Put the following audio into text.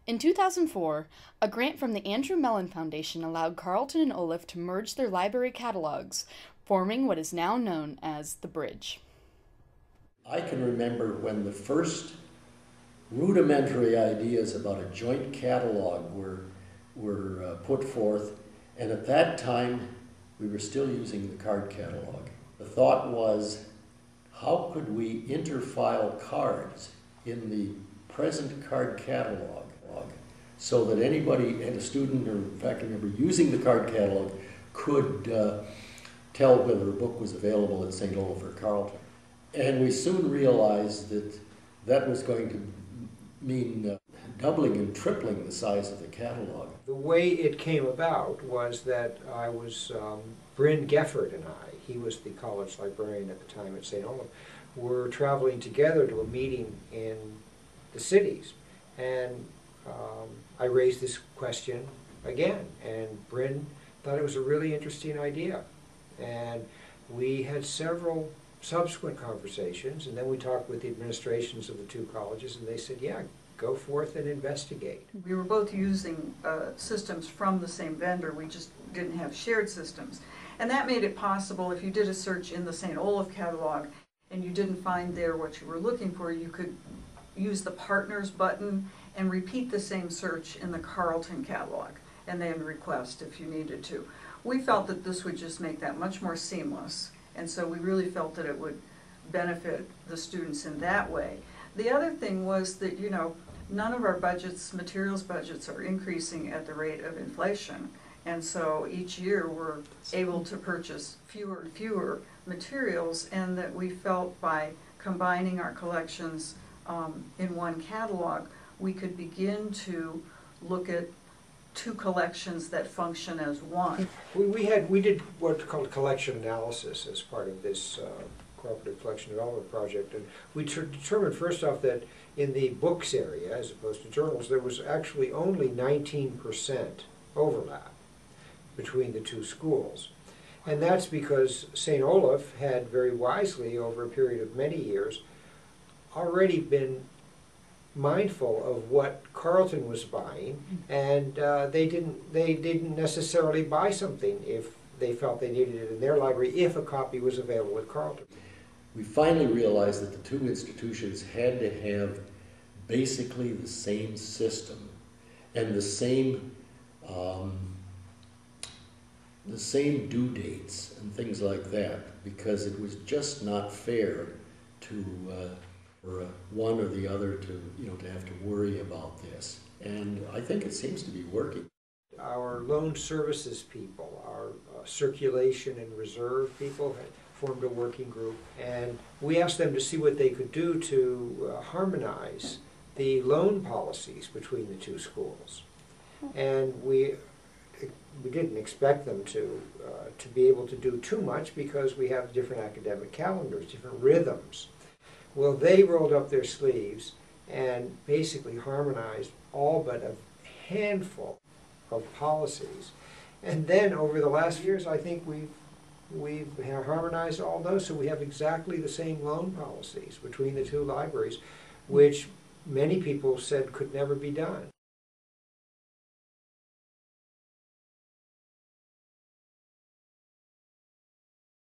In 2004, a grant from the Andrew Mellon Foundation allowed Carleton and Olaf to merge their library catalogs, forming what is now known as the Bridge. I can remember when the first rudimentary ideas about a joint catalog were put forth, and at that time we were still using the card catalog. The thought was, how could we interfile cards in the present card catalog so that anybody, and a student or faculty member using the card catalog, could tell whether a book was available at St. Olaf or Carleton. And we soon realized that that was going to mean doubling and tripling the size of the catalog. The way it came about was that I was, Bryn Gefford and I, he was the college librarian at the time at St. Olaf, were traveling together to a meeting in the cities. And I raised this question again, and Bryn thought it was a really interesting idea. And we had several subsequent conversations, and then we talked with the administrations of the two colleges, and they said, yeah, go forth and investigate. We were both using systems from the same vendor, we just didn't have shared systems. And that made it possible, if you did a search in the St. Olaf catalog and you didn't find there what you were looking for, you could use the Partners button and repeat the same search in the Carleton catalog, and then request if you needed to. We felt that this would just make that much more seamless, and so we really felt that it would benefit the students in that way. The other thing was that, you know, none of our budgets, materials budgets, are increasing at the rate of inflation, and so each year we're able to purchase fewer and fewer materials, and that we felt by combining our collections in one catalog, we could begin to look at two collections that function as one. We did what's called collection analysis as part of this cooperative collection development project, and we determined first off that in the books area, as opposed to journals, there was actually only 19% overlap between the two schools. And that's because St. Olaf had very wisely, over a period of many years, already been mindful of what Carleton was buying, and they didn't necessarily buy something if they felt they needed it in their library if a copy was available at Carleton. We finally realized that the two institutions had to have basically the same system and the same due dates and things like that, because it was just not fair to for one or the other to have to worry about this. And I think it seems to be working. Our loan services people, our circulation and reserve people had formed a working group, and we asked them to see what they could do to harmonize the loan policies between the two schools. And we didn't expect them to be able to do too much, because we have different academic calendars, different rhythms. Well, they rolled up their sleeves and basically harmonized all but a handful of policies. And then over the last years, I think we've harmonized all those, so we have exactly the same loan policies between the two libraries, which many people said could never be done.